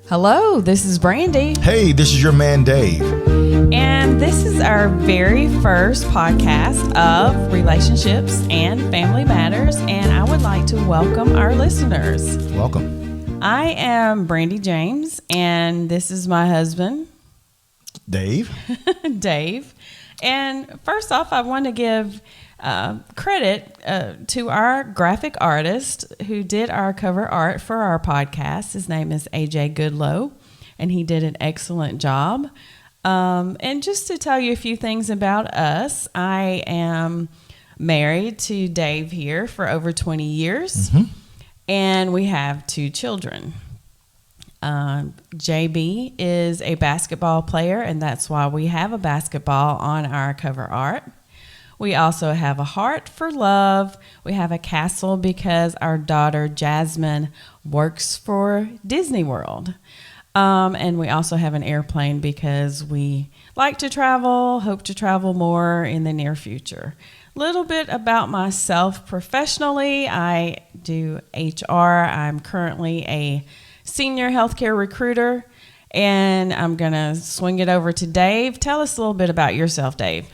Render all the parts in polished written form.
Hello, this is Brandy. Hey, this is your man Dave. And this is our very first podcast of relationships and family matters. And I would like to welcome our listeners. Welcome. I am Brandy James, and this is my husband, Dave. Dave. And first off, I want to give credit to our graphic artist who did our cover art for our podcast. His name is AJ Goodlow, and he did an excellent job. And just to tell you a few things about us, I am married to Dave here for over 20 years, and we have 2 children. JB is a basketball player, and that's why we have a basketball on our cover art. We also have a heart for love. We have a castle because our daughter Jasmine works for Disney World. And we also have an airplane because we like to travel, hope to travel more in the near future. A little bit about myself professionally. I do HR. I'm currently a senior healthcare recruiter. And I'm going to swing it over to Dave. Tell us a little bit about yourself, Dave.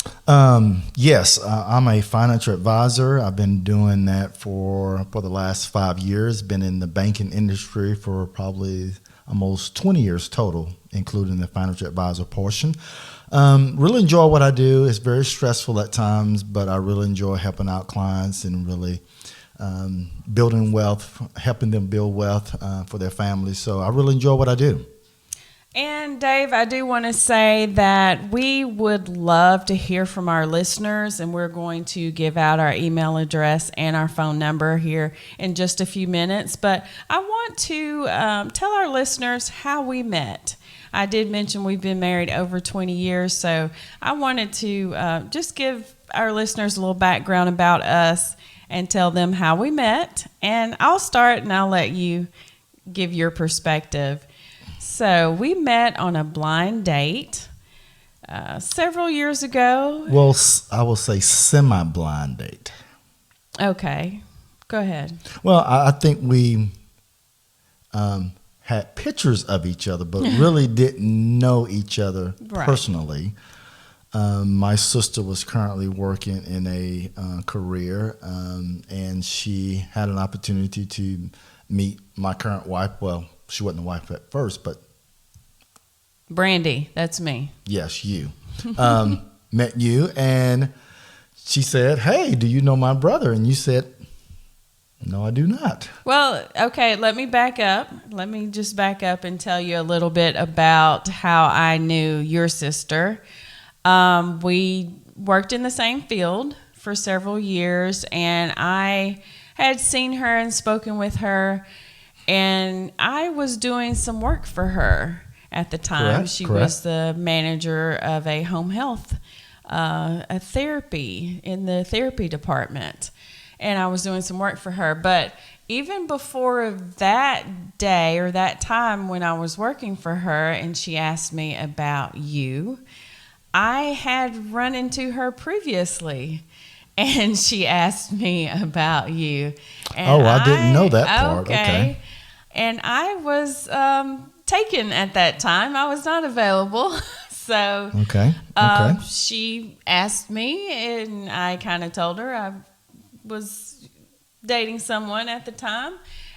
Yes, I'm a financial advisor. I've been doing that for the last 5 years. Been in the banking industry for probably almost 20 years total, including the financial advisor portion. Really enjoy what I do. It's very stressful at times, but I really enjoy helping out clients and really building wealth, helping them build wealth for their families. So I really enjoy what I do. And Dave, I do want to say that we would love to hear from our listeners, and we're going to give out our email address and our phone number here in just a few minutes. But I want to tell our listeners how we met. I did mention we've been married over 20 years, so I wanted to just give our listeners a little background about us and tell them how we met. And I'll start, and I'll let you give your perspective. So we met on a blind date several years ago. Well, I will say semi-blind date. Okay, go ahead. Well, I think we had pictures of each other, but really didn't know each other personally. My sister was currently working in a career, and she had an opportunity to meet my current wife. Well, she wasn't the wife at first, but Brandy, that's me. Yes, you. Met you, and she said, "Hey, do you know my brother?" And you said, "No, I do not." Well, okay, let me back up. Let me just back up and tell you a little bit about how I knew your sister. We worked in the same field for several years, and I had seen her and spoken with her. And I was doing some work for her at the time. Correct, she correct. was the manager of a home health, a therapy in the therapy department. And I was doing some work for her. But even before that day or that time when I was working for her and she asked me about you, I had run into her previously. And she asked me about you. And I didn't know that part. Okay. And I was taken at that time. I was not available. So Okay. she asked me, and I kind of told her I was dating someone at the time.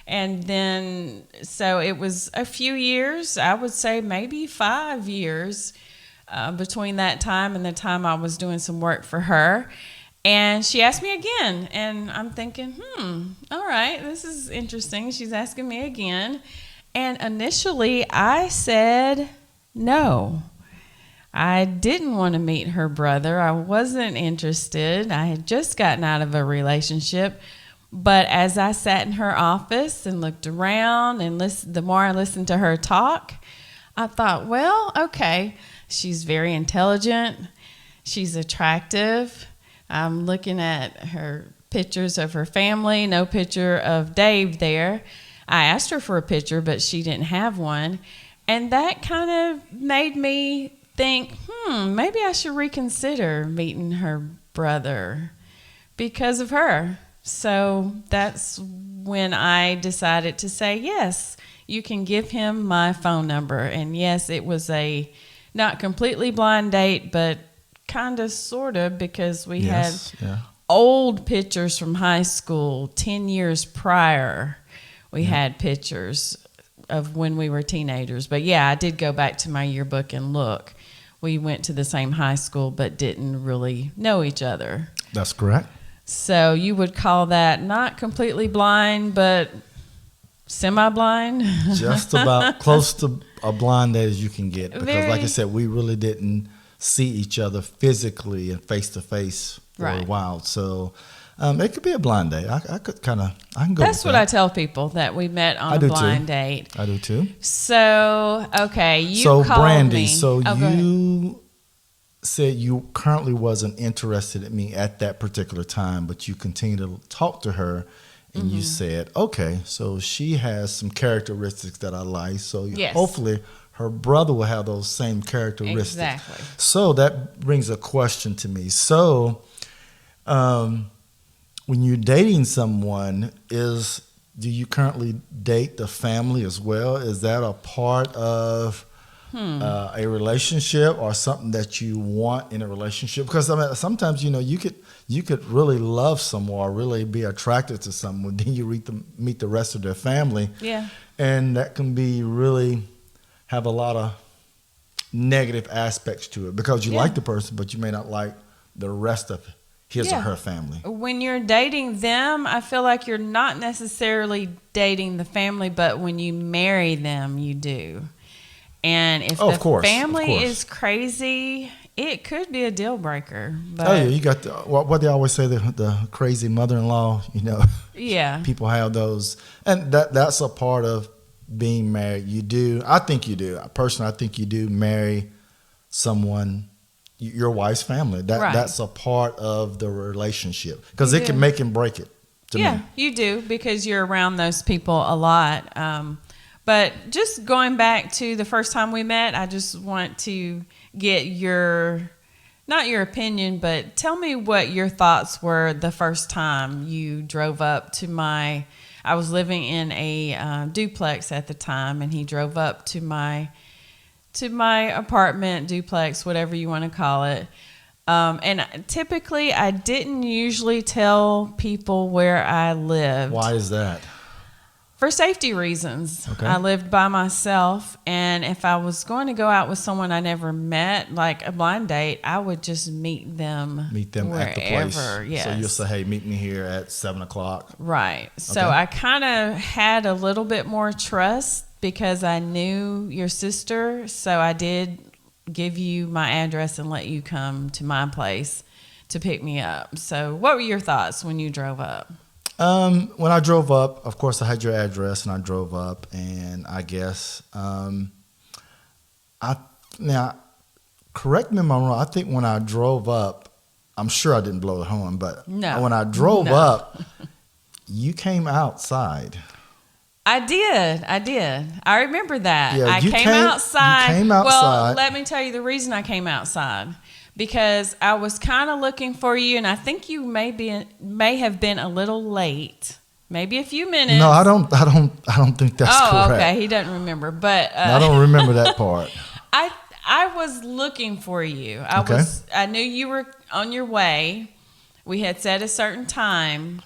And then, so it was a few years, I would say maybe 5 years between that time and the time I was doing some work for her. And she asked me again, and I'm thinking, all right, this is interesting. She's asking me again. And initially, I said no. I didn't want to meet her brother. I wasn't interested. I had just gotten out of a relationship. But as I sat in her office and looked around and the more I listened to her talk, I thought, well, okay, she's very intelligent. She's attractive. I'm looking at her pictures of her family, no picture of Dave there. I asked her for a picture, but she didn't have one. And that kind of made me think, maybe I should reconsider meeting her brother because of her. So that's when I decided to say, yes, you can give him my phone number. And yes, it was a not completely blind date, but kind of, sort of, because we had old pictures from high school, 10 years prior. We had pictures of when we were teenagers. But yeah, I did go back to my yearbook and look. We went to the same high school, but didn't really know each other. That's correct. So you would call that not completely blind, but semi-blind? Just about close to a blind date as you can get. Because like I said, we really didn't see each other physically and face-to-face for a while. So it could be a blind date. I can go That's what I tell people, that we met on a blind date. I do too. So, okay, you called Brandy, me. So you said you currently wasn't interested in me at that particular time, but you continued to talk to her, and you said, okay, so she has some characteristics that I like. So hopefully her brother will have those same characteristics. Exactly. So that brings a question to me. So when you're dating someone, do you currently date the family as well? Is that a part of a relationship or something that you want in a relationship? Because I mean, sometimes you could really love someone or really be attracted to someone, then you meet the rest of their family, and that can be really have a lot of negative aspects to it because you like the person, but you may not like the rest of his or her family. When you're dating them, I feel like you're not necessarily dating the family, but when you marry them, you do. And if the family is crazy, it could be a deal breaker. But you got what they always say, the crazy mother-in-law. People have those, and that's a part of being married. You do. I think you do. Personally, I think you do marry someone, your wife's family. That's a part of the relationship because it can make and break it. To me. You do, because you're around those people a lot. But just going back to the first time we met, I just want to get not your opinion, but tell me what your thoughts were the first time you drove up to I was living in a duplex at the time, and he drove up to my apartment, duplex, whatever you want to call it. And typically, I didn't usually tell people where I lived. Why is that? For safety reasons. Okay. I lived by myself, and if I was going to go out with someone I never met, like a blind date, I would just meet them wherever. At the place. Yes. So you'll say, hey, meet me here at 7:00. Right. So I kind of had a little bit more trust because I knew your sister, so I did give you my address and let you come to my place to pick me up. So what were your thoughts when you drove up? When I drove up, of course, I had your address, and I drove up, and I guess, now, correct me if I'm wrong, I think when I drove up, I'm sure I didn't blow the horn, but when I drove up, you came outside. I did. I remember that. Yeah, I came outside. You came outside. Well, let me tell you the reason I came outside. Because I was kind of looking for you, and I think you may have been a little late, maybe a few minutes. No, I don't think that's correct. Oh, okay, he doesn't remember, but I don't remember that part. I was looking for you. I knew you were on your way. We had set a certain time,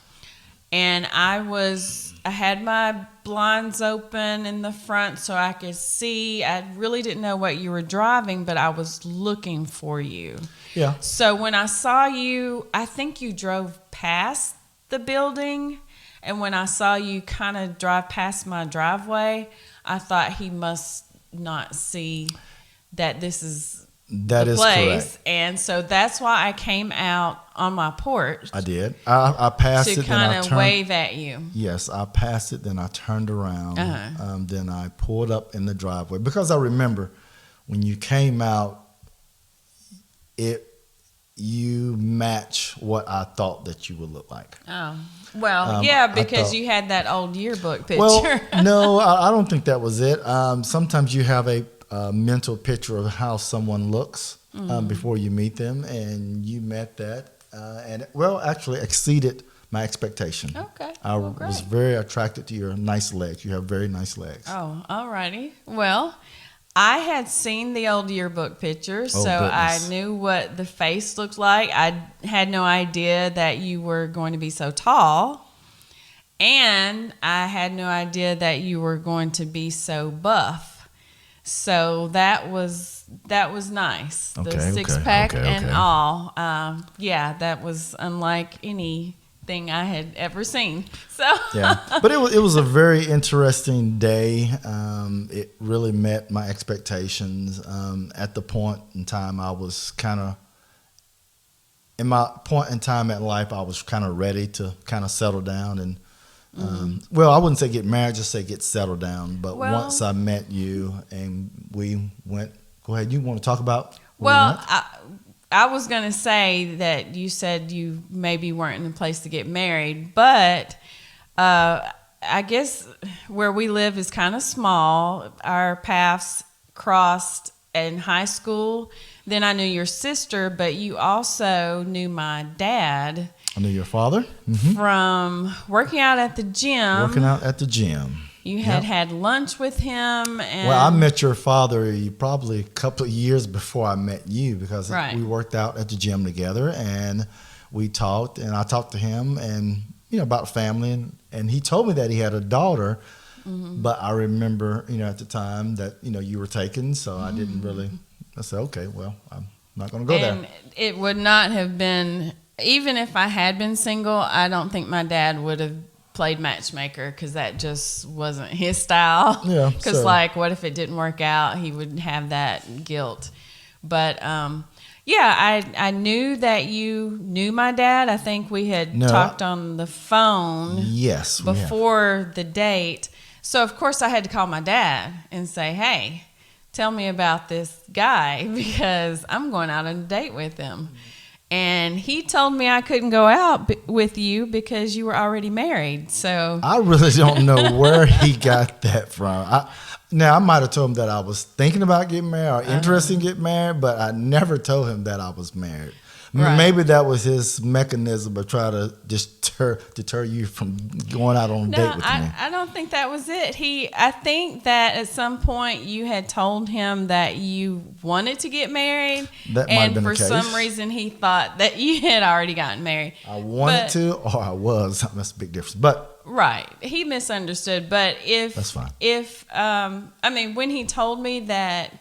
and I had my blinds open in the front so I could see. I really didn't know what you were driving, but I was looking for you. Yeah. So when I saw you, I think you drove past the building, and when I saw you kind of drive past my driveway, I thought he must not see that this is that the is place. Correct. And so that's why I came out on my porch. I did. I passed it. To kind of wave at you. Yes, I passed it. Then I turned around. Then I pulled up in the driveway because I remember when you came out, you match what I thought that you would look like. Oh, well, because you had that old yearbook picture. Well, no, I don't think that was it. Sometimes you have a mental picture of how someone looks before you meet them, and you met that, and actually exceeded my expectation. Okay. I Well, was great. very attracted to your nice legs. You have very nice legs. Oh, all righty. Well, I had seen the old yearbook pictures, Oh, so I goodness. knew what the face looked like. I had no idea that you were going to be so tall, and I had no idea that you were going to be so buff. So that was nice. The Okay, six okay, pack okay, and okay. all. Yeah, that was unlike anything I had ever seen. So Yeah, but it was a very interesting day. It really met my expectations. At the point in time, I was kind of in my point in time in life, I was kind of ready to kind of settle down and. Well, I wouldn't say get married, just say get settled down. But Well- once I met you and we went, go ahead. You want to talk about? Where we Well, went? I was going to say that you said you maybe weren't in a place to get married, but I guess where we live is kind of small. Our paths crossed in high school. Then I knew your sister, but you also knew my dad I knew your father. from working out at the gym. Working out at the gym. You had Yep. had lunch with him. And Well, I met your father probably a couple of years before I met you because Right. we worked out at the gym together and we talked and I talked to him and about family and he told me that he had a daughter, but I remember at the time that you were taken, so I didn't really. I said, okay, well, I'm not going to go and there. it would not have been, even if I had been single, I don't think my dad would have played matchmaker because that just wasn't his style. Yeah, Because, so- what if it didn't work out? He would have that guilt. But, yeah, I knew that you knew my dad. I think we had No, talked on the phone Yes, we have. before the date. So, of course, I had to call my dad and say, hey, tell me about this guy because I'm going out on a date with him. And he told me I couldn't go out with you because you were already married. So, I really don't know where he got that from. Now, I might have told him that I was thinking about getting married or interested in getting married, but I never told him that I was married. Right. Maybe that was his mechanism of try to deter you from going out on a date with me. I don't think that was it. I think that at some point you had told him that you wanted to get married. That might have and been the for case. some reason he thought that you had already gotten married. I wanted But- to, or I was. That's a big difference. But Right. He misunderstood. But That's fine. When he told me that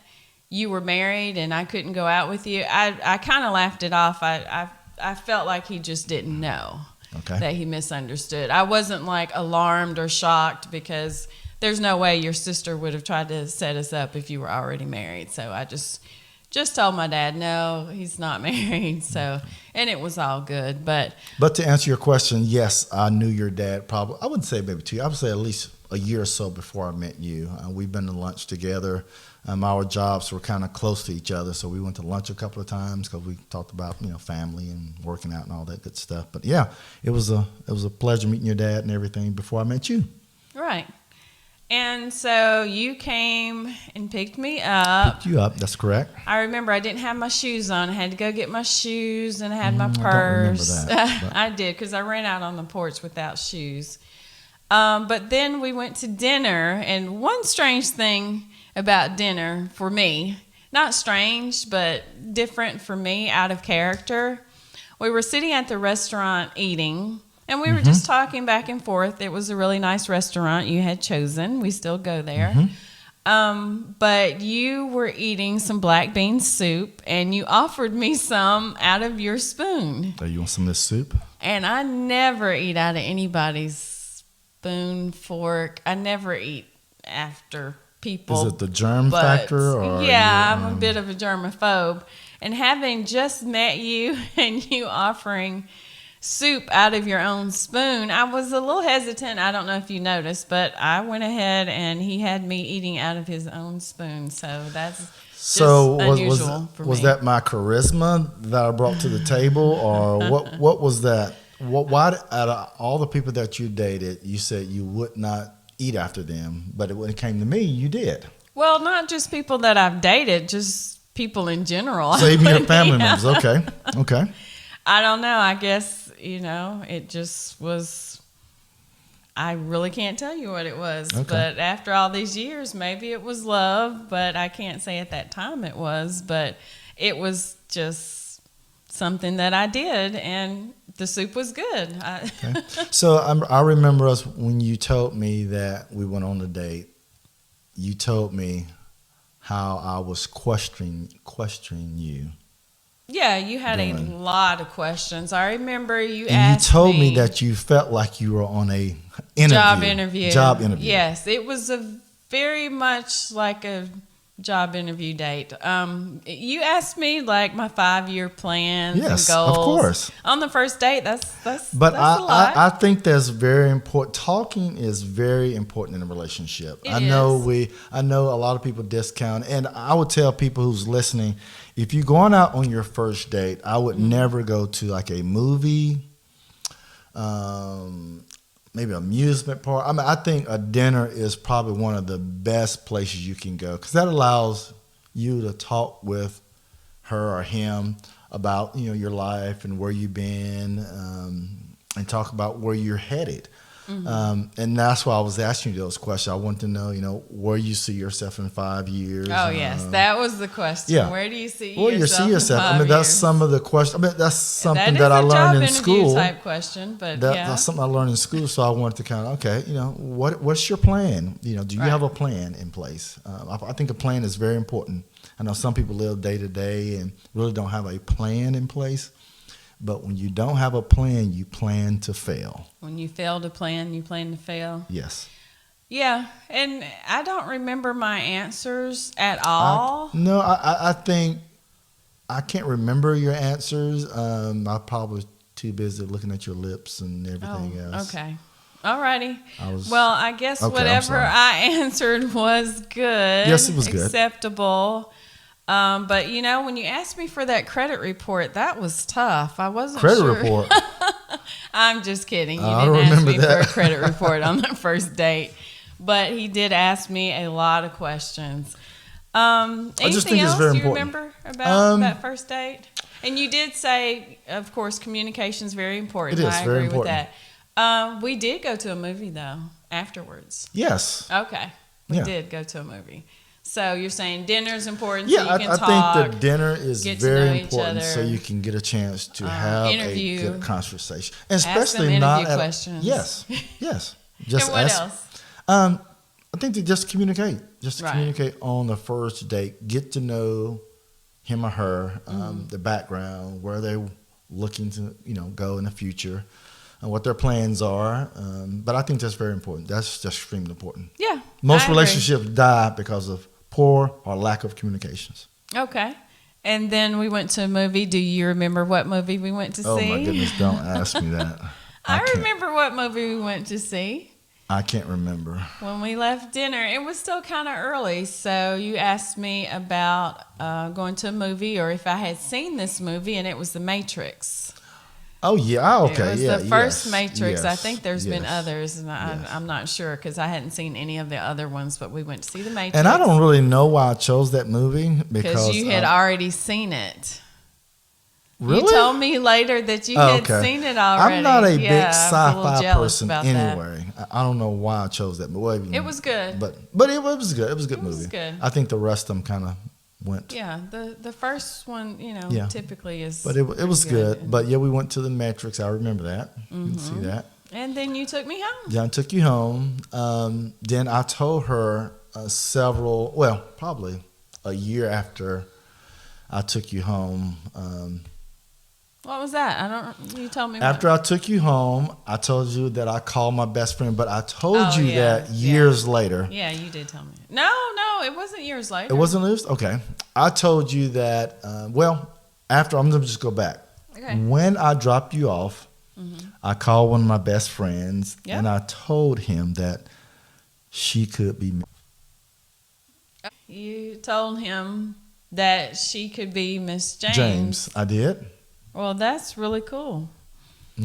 you were married and I couldn't go out with you, I kind of laughed it off. I felt like he just didn't know Okay. that he misunderstood. I wasn't alarmed or shocked because there's no way your sister would have tried to set us up if you were already married. So I just told my dad, no, he's not married. So, and it was all good. But to answer your question, yes, I knew your dad probably, I wouldn't say maybe 2 years, I would say at least a year or so before I met you. We've been to lunch together. Our jobs were kind of close to each other, so we went to lunch a couple of times because we talked about family and working out and all that good stuff. But yeah, it was a pleasure meeting your dad and everything before I met you. right. And so you came and picked me up. Picked you up, that's correct. I remember I didn't have my shoes on. I had to go get my shoes and I had my I don't remember purse. that, but- I did because I ran out on the porch without shoes. But then we went to dinner, and one strange thing about dinner for me, not strange, but different for me, out of character, we were sitting at the restaurant eating, and we were just talking back and forth. It was a really nice restaurant you had chosen. We still go there. But you were eating some black bean soup, and you offered me some out of your spoon. So you want some of this soup? And I never eat out of anybody's spoon, fork. I never eat after people. Is it the germ but- factor? Or yeah, you, I'm a bit of a germaphobe. And having just met you and you offering soup out of your own spoon, I was a little hesitant. I don't know if you noticed, but I went ahead and he had me eating out of his own spoon. So that's So just unusual for was me. that my charisma that I brought to the table, or what was that? Why out of all the people that you dated, you said you would not eat after them, but when it came to me, you did. Well, not just people that I've dated, just people in general. So even your Yeah. family members, okay. I don't know. I guess, it just was. I really can't tell you what it was. Okay. But after all these years, maybe it was love, but I can't say at that time it was. But it was just something that I did, and the soup was good. Okay. So I remember us when you told me that we went on a date. You told me how I was questioning you. Yeah, you had a Doing. lot of questions. I remember you And asked you told me that you felt like you were on a interview. Job interview. Yes, it was a very much like a job interview date. You asked me like my 5-year plans and Yes, goals. of course. On the first date, that's But a lot. I think that's very important. Talking is very important in a relationship. It I know a lot of people discount, and I would tell people who's listening, if you're going out on your first date, I would never go to like a movie, maybe amusement park. I mean, I think a dinner is probably one of the best places you can go because that allows you to talk with her or him about your life and where you've been, and talk about where you're headed. And that's why I was asking you those questions. I want to know, where you see yourself in 5 years. Oh yes, that was the question. Yeah. Where do you see Where you see yourself? I mean, that's some of the questions. I mean, that's something that I learned in school. That is a job interview type question, but That's something I learned in school. So I wanted to kind of, what's your plan? Do you have a plan in place? I think a plan is very important. I know some people live day to day and really don't have a plan in place. But when you don't have a plan, you plan to fail. When you fail to plan, you plan to fail. Yes. Yeah, and I don't remember my answers at all. I think I can't remember your answers. I'm probably too busy looking at your lips and everything else. Okay. Alrighty. I guess Okay, whatever I answered was good. Yes, it was good. Acceptable. But when you asked me for that credit report, that was tough. I wasn't Credit sure. report. I'm just kidding. You I didn't don't ask remember me that. for a credit report on the first date, but he did ask me a lot of questions. Anything just think it's else very you important. remember about that first date? And you did say, of course, communication is very important. It is I very agree important. with that. We did go to a movie though afterwards. Yes. Okay, we Yeah. did go to a movie. So you're saying dinner's important, Yeah, so you can I talk. think the dinner is get to know very each important, other. so you can get a chance to have interview. a good conversation, and Ask them especially not interview at questions. Yes. Just And what ask. else? I think to just communicate. Just Right. communicate on the first date. Get to know him or her, the background, where they're looking to go in the future, and what their plans are. But I think that's very important. That's just extremely important. Yeah. Most I agree. relationships die because of poor or lack of communications. Okay. And then we went to a movie. Do you remember what movie we went to see? Oh my goodness! Don't ask me that. I can't- remember what movie we went to see I can't remember. when we left dinner. It was still kind of early, so you asked me about going to a movie or if I had seen this movie, and it was The Matrix. Oh yeah. Okay. It was yeah. the first yes, Matrix. I yes, think there's been yes. others, and Yes. I'm not sure because I hadn't seen any of the other ones. But we went to see The Matrix. And I don't really know why I chose that movie because you had already seen it. really. You told me later that you had seen it already. I'm not a big Yeah, I was a little sci-fi jealous person about that. anyway. I don't know why I chose that movie. It was good. but it was good. It was a good It was movie. good. I think the rest of them kind of went. Yeah, the first one, Yeah. typically is. But it was pretty good. But yeah, we went to the Matrix. I remember that. You can see that. And then you took me home. John took you home. Then I told her probably a year after I took you home. What was that? You told me. After I took you home, I told you that I called my best friend, but I told you that yeah. years later. Yeah, you did tell me. No, it wasn't years later. It wasn't years? Okay. I told you that, after, I'm going to just go back. Okay. When I dropped you off, I called one of my best friends, Yeah. and I told him that she could be me. You told him that she could be Miss James. James. I did. Well, that's really cool.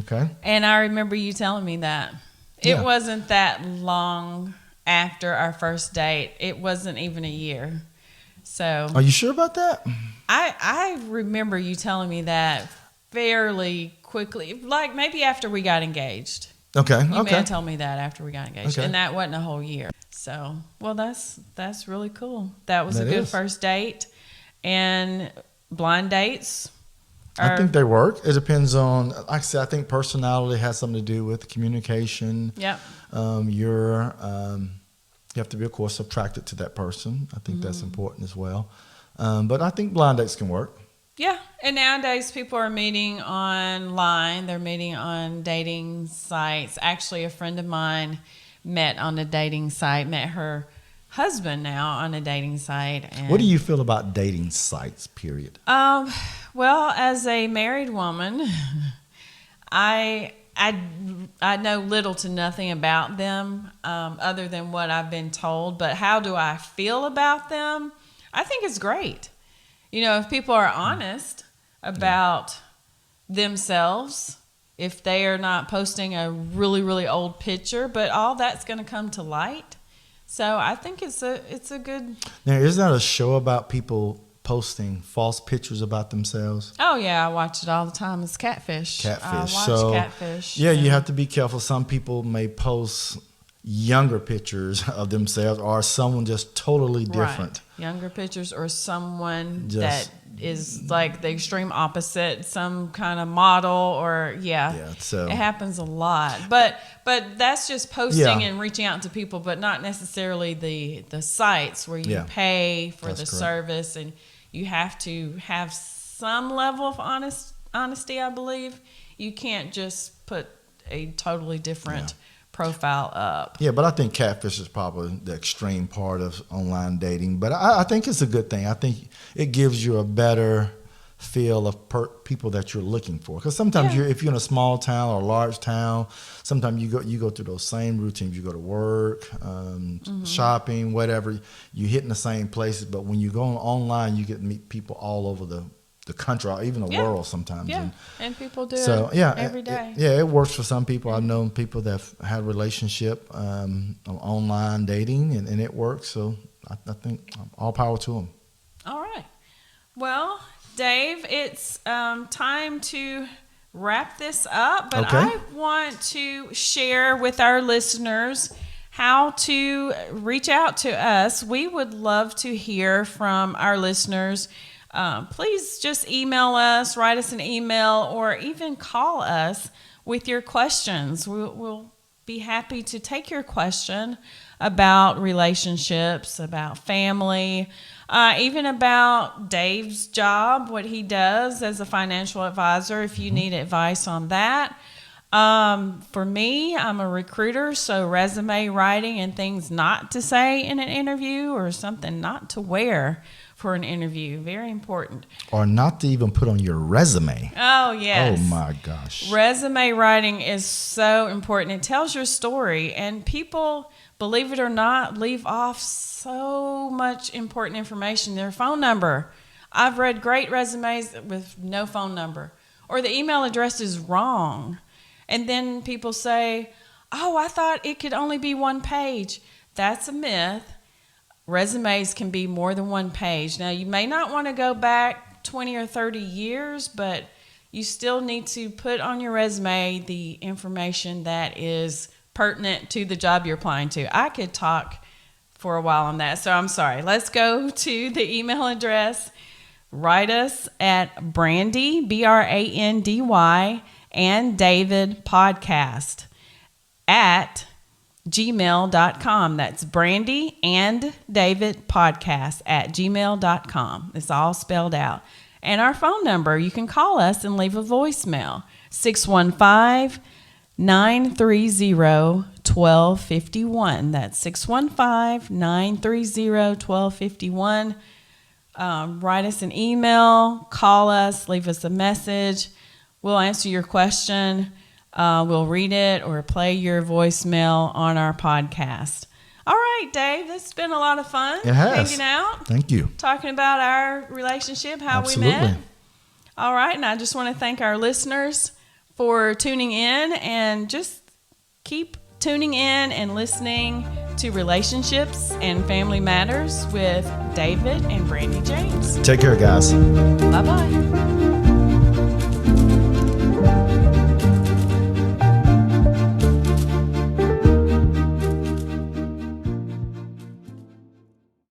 Okay. And I remember you telling me that. It Yeah. wasn't that long after our first date. It wasn't even a year. So Are you sure about that? I remember you telling me that fairly quickly, like maybe after we got engaged. Okay. You may Okay. have told me that after we got engaged, Okay. and that wasn't a whole year. So, well, that's really cool. That was a That good is. first date, and blind dates. I think they work. It depends on, like I said, I think personality has something to do with communication. Yep. You have to be, of course, attracted to that person. I think that's important as well. But I think blind dates can work. Yeah, and nowadays people are meeting online. They're meeting on dating sites. Actually, a friend of mine met on a dating site, met her husband now on a dating site. And, What do you feel about dating sites, period? well, as a married woman, I know little to nothing about them other than what I've been told. But how do I feel about them? I think it's great. You know, if people are honest about themselves, if they are not posting a really, really old picture, but all that's going to come to light. So I think it's a good. Now, is that a show about people posting false pictures about themselves? Oh yeah, I watch it all the time. It's Catfish. Catfish. I watch So, Catfish. Yeah, you have to be careful. Some people may post younger pictures of themselves, or someone just totally different. Right. Younger pictures, or someone Just- that is like the extreme opposite, some kind of model, or Yeah, so- it happens a lot. But that's just posting Yeah. and reaching out to people, but not necessarily the sites where you Yeah. pay for That's the correct. service, and you have to have some level of honesty. I believe you can't just put a totally different profile up. Yeah, but I think Catfish is probably the extreme part of online dating. But I think it's a good thing. I think it gives you a better feel of people that you're looking for. Because sometimes Yeah. if you're in a small town or a large town, sometimes you go through those same routines. You go to work, shopping, whatever. You're hitting the same places. But when you go online, you get to meet people all over the country or even the Yeah. world sometimes. Yeah, and people do So it yeah, every day. it works for some people. I've known people that have had a relationship on online dating, and it works. So I think all power to them. All right. Well, Dave, it's time to wrap this up, but Okay. I want to share with our listeners how to reach out to us. We would love to hear from our listeners. Please just email us, write us an email, or even call us with your questions. We'll be happy to take your question about relationships, about family, even about Dave's job, what he does as a financial advisor, if you need advice on that. For me, I'm a recruiter, so resume writing and things not to say in an interview, or something not to wear for an interview, very important. Or not to even put on your resume. Oh, yes. Oh my gosh. Resume writing is so important. It tells your story, and people, believe it or not, leave off so much important information. Their phone number. I've read great resumes with no phone number, or the email address is wrong. And then people say, oh, I thought it could only be one page. That's a myth. Resumes can be more than one page. Now, you may not want to go back 20 or 30 years, but you still need to put on your resume the information that is pertinent to the job you're applying to. I could talk for a while on that, so I'm sorry. Let's go to the email address. Write us at Brandy, BRANDY, and David podcast at gmail.com. That's Brandy and David podcast at gmail.com. It's all spelled out. And our phone number, you can call us and leave a voicemail, 615-930-1251. That's 615-930-1251. Write us an email, call us, leave us a message. We'll answer your question. We'll read it or play your voicemail on our podcast. All right, Dave, this has been a lot of fun. It has. Hanging out, Thank you. talking about our relationship, how Absolutely. we met. All right, and I just want to thank our listeners for tuning in, and just keep tuning in and listening to Relationships and Family Matters with David and Brandy James. Take care, guys. Bye-bye.